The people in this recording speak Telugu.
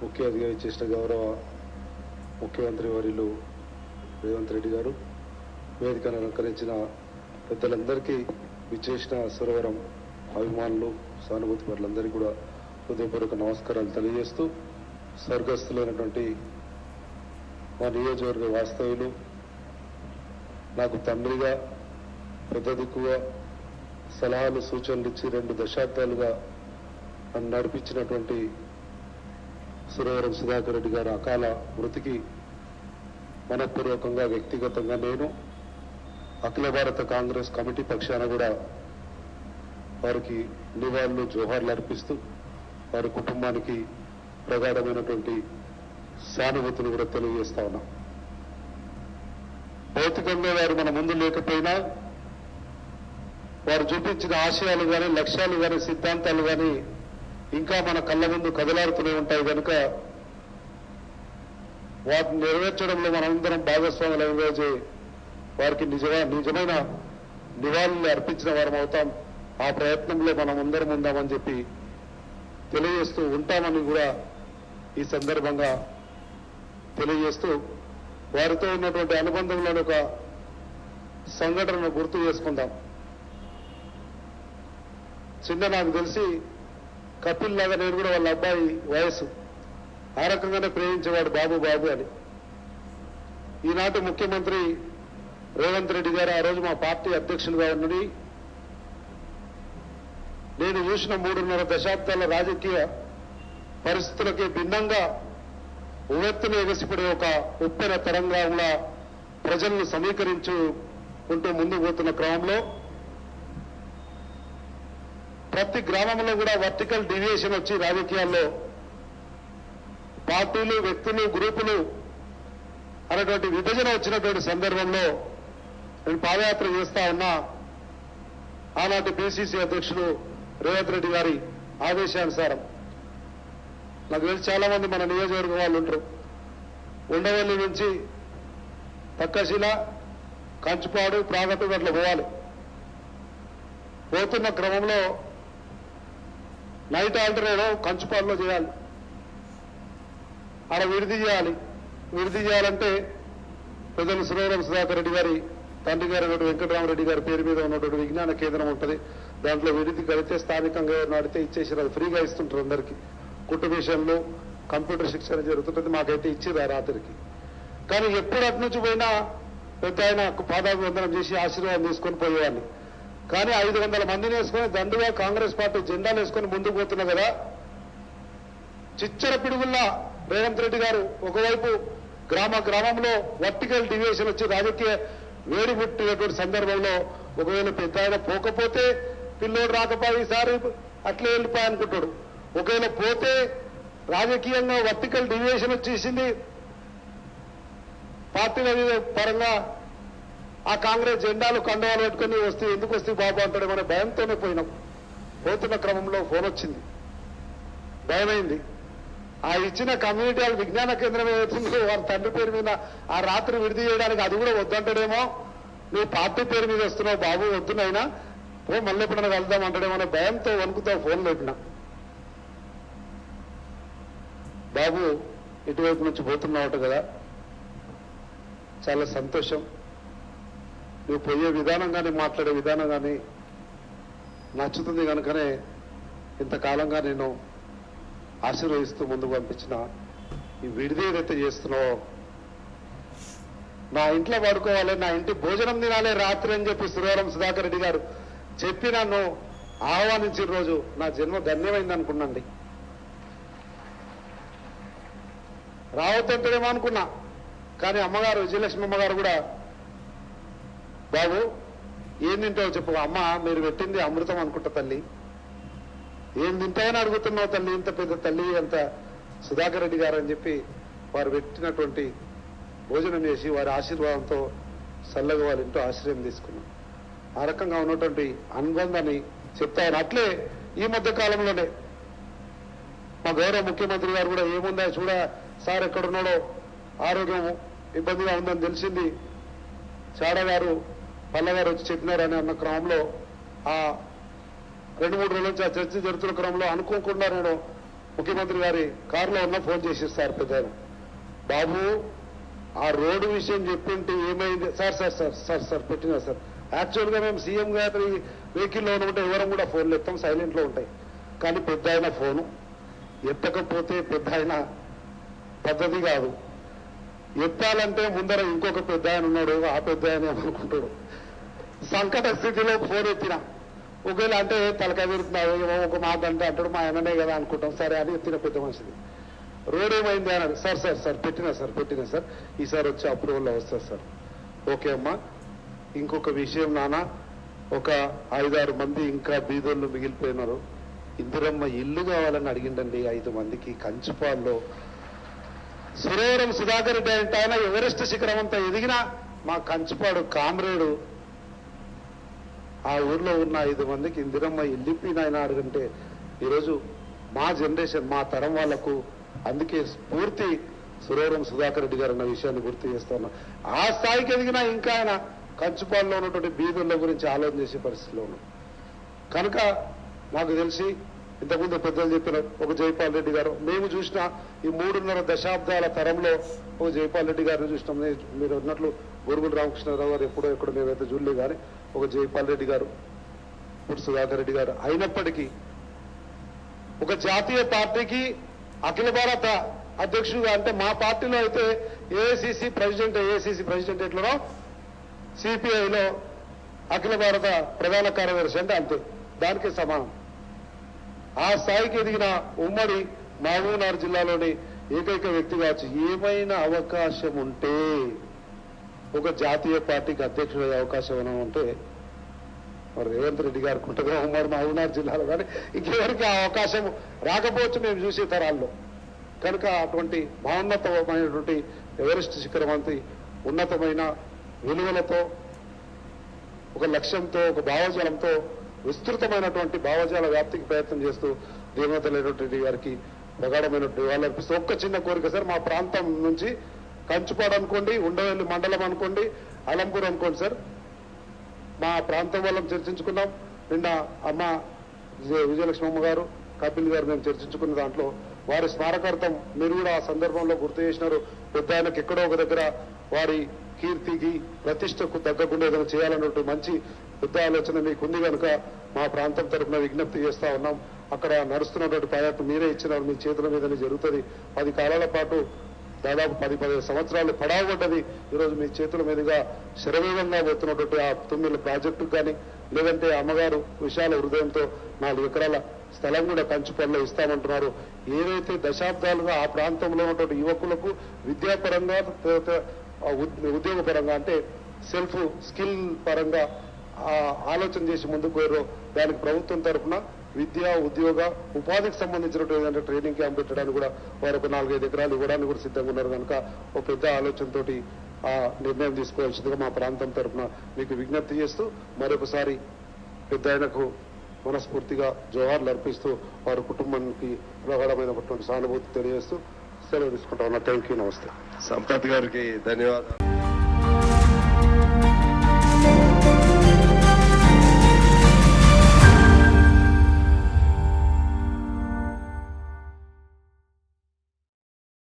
ముఖ్య అతిథిగా ఇచ్చేసిన గౌరవ ముఖ్యమంత్రి వర్యులు రేవంత్ రెడ్డి గారు, వేదికను అలంకరించిన పెద్దలందరికీ, విచ్చేసిన సురవరం అభిమానులు, సానుభూతి పరులందరికీ కూడా హృదయపూర్వక నమస్కారాలు తెలియజేస్తూ, స్వర్గస్థులైనటువంటి మా నియోజకవర్గ వాస్తవ్యులు, నాకు తండ్రిగా, పెద్ద దిక్కుగా సలహాలు సూచనలు ఇచ్చి 2 దశాబ్దాలుగా నన్ను నడిపించినటువంటి సురవరం సుధాకర్ రెడ్డి గారి అకాల మృతికి మనపూర్వకంగా వ్యక్తిగతంగా నేను అఖిల భారత కాంగ్రెస్ కమిటీ పక్షాన కూడా వారికి నివాళులు, జోహార్లు అర్పిస్తూ వారి కుటుంబానికి ప్రగాఢమైనటువంటి సానుభూతిని కూడా తెలియజేస్తా ఉన్నాం. భౌతికంగా వారు మన ముందు లేకపోయినా వారు చూపించిన ఆశయాలు కానీ, లక్ష్యాలు కానీ, సిద్ధాంతాలు కానీ ఇంకా మన కళ్ళ ముందు కదలాడుతూనే ఉంటాయి కనుక వాటిని నెరవేర్చడంలో మనందరం భాగస్వాములైన రోజే వారికి నిజమైన నివాళులు అర్పించిన వారం అవుతాం. ఆ ప్రయత్నంలో మనం అందరం ఉందామని చెప్పి తెలియజేస్తూ ఉంటామని కూడా ఈ సందర్భంగా తెలియజేస్తూ, వారితో ఉన్నటువంటి అనుబంధంలోని ఒక సంఘటనను గుర్తు చేసుకుందాం. నాకు తెలిసి కపిల్ లాగా నేను కూడా వాళ్ళ అబ్బాయి వయసు ఆ రకంగానే ప్రేమించేవాడు, బాబు అని. ఈనాటి ముఖ్యమంత్రి రేవంత్ రెడ్డి గారు ఆ రోజు మా పార్టీ అధ్యక్షులుగా ఉన్నది. నేను చూసిన 3.5 దశాబ్దాల రాజకీయ పరిస్థితులకి భిన్నంగా ఉవ్వెత్తున ఎగసిపడే ఒక ఉప్పెన తరంగంలా ప్రజలను సమీకరించుకుంటూ ముందుకు పోతున్న క్రమంలో ప్రతి గ్రామంలో కూడా వర్టికల్ డివియేషన్ వచ్చి రాజకీయాల్లో పార్టీలు, వ్యక్తులు, గ్రూపులు అనేటువంటి విభజన వచ్చినటువంటి సందర్భంలో నేను పాదయాత్ర చేస్తా ఉన్నా. ఆనాటి పిసిసి అధ్యక్షుడు రేవంత్ రెడ్డి గారి ఆదేశానుసారం నాకు తెలిసి చాలా మంది మన నియోజకవర్గ వాళ్ళు ఉంటారు. ఉండవల్లి నుంచి తక్కశిల, కంచుపాడు, ప్రాగట్టు అట్లా పోవాలి. పోతున్న క్రమంలో నైట్ ఆల్టర్నేట్ కంచుపాడులో చేయాలి. ఆడ విడిది చేయాలంటే పెద్దలు సురవరం సుధాకర్ రెడ్డి గారి తండ్రి గారు వెంకటరామరెడ్డి గారి పేరు మీద ఉన్నటువంటి విజ్ఞాన కేంద్రం ఉంటుంది. దాంట్లో విడిది కడితే స్థానికంగా అడితే ఇచ్చేసారు. అది ఫ్రీగా ఇస్తుంటారు అందరికీ. కుటుంబేషన్లు, కంప్యూటర్ శిక్షణ జరుగుతుంటుంది. మాకైతే ఇచ్చిరా రాత్రికి. కానీ ఎప్పుడు అటు నుంచి పోయినా పెద్ద ఆయన పాదాభివందనం చేసి ఆశీర్వాదం తీసుకొని పోయేవాడిని. కానీ 500 మందిని వేసుకొని దండుగా కాంగ్రెస్ పార్టీ జెండాలు వేసుకొని ముందుకు పోతున్నా కదా, చిచ్చర పిడుగుల్లా రేవంత్ రెడ్డి గారు ఒకవైపు గ్రామంలో వర్టికల్ డివియేషన్ వచ్చి రాజకీయ వేడి పుట్టినటువంటి సందర్భంలో ఒకవేళ పెద్ద ఆయన పోకపోతే పిల్లోడు రాకపోయి ఈసారి అట్లే వెళ్ళిపోయానుకుంటాడు. ఒకవేళ పోతే రాజకీయంగా వర్టికల్ డివియేషన్ వచ్చేసింది, పార్టీల పరంగా ఆ కాంగ్రెస్ జెండాలు కండవాలు పెట్టుకుని వస్తే ఎందుకు వస్తే బాబు అంటాడేమనే భయంతోనే పోయినాం. పోతున్న క్రమంలో ఫోన్ వచ్చింది, భయమైంది. ఆ ఇచ్చిన కమ్యూనిటీ హాల్ విజ్ఞాన కేంద్రం ఏదైతుందో వారి తండ్రి పేరు మీద ఆ రాత్రి విడిది చేయడానికి అది కూడా వద్దంటాడేమో. నువ్వు పార్టీ పేరు మీద వస్తున్నావు బాబు, వద్దునైనా ఓ మళ్ళీ ఎప్పుడైనా వెళ్దాం అంటాడేమో అనే భయంతో వణుకుతా ఫోన్ లేపిన. బాబు ఇటువైపు నుంచి పోతున్నావట కదా, చాలా సంతోషం. నువ్వు పోయే విధానం కానీ, మాట్లాడే విధానం కానీ నచ్చుతుంది కనుకనే ఇంతకాలంగా నేను ఆశీర్వదిస్తూ ముందుకు పంపించిన ఈ విడిది ఏదైతే చేస్తున్నావో, నా ఇంట్లో పడుకోవాలి, నా ఇంటి భోజనం తినాలి రాత్రి అని చెప్పి సురవరం సుధాకర్ రెడ్డి గారు చెప్పి నన్ను ఆహ్వానించిన రోజు నా జన్మ ధన్యమైంది అనుకున్నాండి. రావద్దంటేనేమో అనుకున్నా. కానీ అమ్మగారు, విజయలక్ష్మి అమ్మగారు కూడా, బాబు ఏం తింటావో చెప్పు. అమ్మ మీరు పెట్టింది అమృతం అనుకుంటా తల్లి, ఏం తింటావని అడుగుతున్నావు తల్లి, ఇంత పెద్ద తల్లి అంత సుధాకర్ రెడ్డి గారు అని చెప్పి వారు పెట్టినటువంటి భోజనం చేసి వారి ఆశీర్వాదంతో చల్లగా వాళ్ళ ఇంటూ ఆశ్రయం తీసుకున్నాం. ఆ రకంగా ఉన్నటువంటి అనుబంధాన్ని చెప్తాను. అట్లే ఈ మధ్య కాలంలోనే మా గౌరవ ముఖ్యమంత్రి గారు కూడా ఏముందా చూడ సార్ ఎక్కడున్నాడో, ఆరోగ్యం ఇబ్బందిగా ఉందని తెలిసింది, చాడ గారు పల్లగారు వచ్చి చెప్పినారని అన్న క్రమంలో ఆ 2-3 రోజుల నుంచి ఆ చర్చ జరుగుతున్న క్రమంలో అనుకోకుండా నేను ముఖ్యమంత్రి గారి కారులో ఉన్న ఫోన్ చేసిస్తారు పెద్ద ఆయన. బాబు ఆ రోడ్డు విషయం చెప్పింటే ఏమైంది sir sir sir sir sir పెట్టినా సార్. యాక్చువల్గా మేము సీఎం గారి వెహికల్లో ఉంటే ఎవరం కూడా ఫోన్లు ఎత్తాం, సైలెంట్లో ఉంటాయి. కానీ పెద్ద ఆయన ఫోను ఎత్తకపోతే పెద్ద ఆయన పద్ధతి కాదు. ఎత్తాలంటే ముందర ఇంకొక పెద్ద ఆయన ఉన్నాడు, ఆ పెద్ద ఆయన ఏమనుకుంటాడు. సంకట స్థితిలో ఫోన్ ఎత్తిన ఒకవేళ అంటే తలకాయ పెడుతున్నావు ఒక మాట అంటే అంటాడు మా ఆయననే కదా అనుకుంటాం. సరే అని ఎత్తిన పెద్ద మనిషిది. రోడ్ ఏమైంది అన్నాడు. సార్ సార్ సార్ పెట్టినా సార్ ఈసారి వచ్చి అప్రూవల్లో వస్తారు సార్. ఓకే అమ్మా, ఇంకొక విషయం నాన్న, ఒక 5-6 మంది ఇంకా బీదోళ్ళు మిగిలిపోయినారు. ఇందిరమ్మ ఇల్లు కావాలని అడిగిండండి 5 మందికి కంచుపాల్లో. సురవరం సుధాకర్ రెడ్డి అంటే ఆయన ఎవరెస్ట్ శిఖరం అంతా ఎదిగిన మా కంచుపాడు కామ్రేడు ఆ ఊర్లో ఉన్న 5 మందికి ఇందిరమ్మ ఇల్లిపోయిన ఆయన అడుగంటే ఈరోజు మా జనరేషన్ మా తరం వాళ్లకు అందుకే స్ఫూర్తి సురవరం సుధాకర్ రెడ్డి గారు అన్న విషయాన్ని గుర్తు చేస్తా ఉన్నా. ఆ స్థాయికి ఎదిగినా ఇంకా ఆయన కంచుపాడులో ఉన్నటువంటి బీదర్ల గురించి ఆలోచన చేసే పరిస్థితిలో ఉన్నాం. కనుక నాకు తెలిసి ఇంతకుముందు పెద్దలు చెప్పిన ఒక జైపాల్ రెడ్డి గారు, మేము చూసిన ఈ 3.5 దశాబ్దాల తరంలో ఒక జైపాల్ రెడ్డి గారిని చూసినాం. మీరు అన్నట్లు గొరుగుల రామకృష్ణారావు గారు ఎక్కడో మేమైతే చూడలేదు. కానీ ఒక జైపాల్ రెడ్డి గారు, ఇప్పుడు సుధాకర్ రెడ్డి గారు అయినప్పటికీ ఒక జాతీయ పార్టీకి అఖిల భారత అధ్యక్షుడుగా, అంటే మా పార్టీలో అయితే ఏఐసిసి ప్రెసిడెంట్ ఎట్లనో సిపిఐలో అఖిల భారత ప్రధాన కార్యదర్శి అంటే అంతే, దానికి సమానం. ఆ స్థాయికి ఎదిగిన ఉమ్మడి మహబూబ్నగర్ జిల్లాలోని ఏకైక వ్యక్తి కావచ్చు. ఏమైనా అవకాశం ఉంటే ఒక జాతీయ పార్టీకి అధ్యక్షుడయ్యే అవకాశం ఏమైనా ఉంటే మరి రేవంత్ రెడ్డి గారికి ఉంటుంది ఉమ్మడి మహబూబ్నగర్ జిల్లాలో. కానీ ఇంకెవరికి ఆ అవకాశం రాకపోవచ్చు మేము చూసే తరాల్లో. కనుక అటువంటి మహోన్నతమైనటువంటి ఎవరెస్ట్ శిఖరం అంత ఉన్నతమైన విలువలతో, ఒక లక్ష్యంతో, ఒక భావజాలంతో, విస్తృతమైనటువంటి భావజాల వ్యాప్తికి ప్రయత్నం చేస్తూ దివంగతులైనటువంటి గారికి ప్రగాఢమైనటువంటి నివాళులర్పిస్తూ ఒక్క చిన్న కోరిక సార్, మా ప్రాంతం నుంచి కంచుపాడు అనుకోండి, ఉండవెల్లి మండలం అనుకోండి, అలంపూర్ అనుకోండి సార్, మా ప్రాంతం వాళ్ళని చర్చించుకున్నాం. నిన్న అమ్మ విజయలక్ష్మి అమ్మ గారు, కపిల్ గారు మేము చర్చించుకున్న దాంట్లో వారి స్మారకార్థం మీరు కూడా ఆ సందర్భంలో గుర్తు చేసినారు. పెద్ద ఆయనకు ఎక్కడో ఒక దగ్గర వారి కీర్తికి ప్రతిష్టకు తగ్గకుండా ఏదైనా చేయాలన్నట్టు మంచి పెద్ద ఆలోచన మీకుంది. కనుక మా ప్రాంతం తరఫున విజ్ఞప్తి చేస్తా ఉన్నాం. అక్కడ నడుస్తున్నటువంటి ప్రాజెక్టు మీరే ఇచ్చినారు, మీ చేతుల మీదనే జరుగుతుంది. 10 కాలాల పాటు దాదాపు 10-15 సంవత్సరాలు పడావబడ్డది. ఈరోజు మీ చేతుల మీదుగా శరవేగంగా పోతున్నటువంటి ఆ 9 ప్రాజెక్టుకు కానీ, లేదంటే అమ్మగారు విశాల హృదయంతో 4 ఎకరాల స్థలం కూడా కంచుపాడులో ఇస్తామంటున్నారు. ఏదైతే దశాబ్దాలుగా ఆ ప్రాంతంలో ఉన్నటువంటి యువకులకు విద్యాపరంగా, ఉద్యోగపరంగా, అంటే సెల్ఫ్ స్కిల్ పరంగా ఆలోచన చేసి ముందుకు పోయారో దానికి ప్రభుత్వం తరఫున విద్య, ఉద్యోగ, ఉపాధికి సంబంధించినటువంటి ట్రైనింగ్ క్యాంప్ పెట్టడానికి కూడా వారు ఒక 4-5 ఎకరాలు ఇవ్వడానికి కూడా సిద్ధంగా ఉన్నారు. కనుక ఒక పెద్ద ఆలోచనతోటి ఆ నిర్ణయం తీసుకోవాల్సిందిగా మా ప్రాంతం తరఫున మీకు విజ్ఞప్తి చేస్తూ మరొకసారి పెద్ద ఆయనకు మనస్ఫూర్తిగా జోహార్లు అర్పిస్తూ వారి కుటుంబానికి ప్రగాఢమైనటువంటి సానుభూతి తెలియజేస్తూ సెలవు తీసుకుంటా ఉన్నా. థ్యాంక్ యూ, నమస్తే. సంపత్ గారికి ధన్యవాదాలు.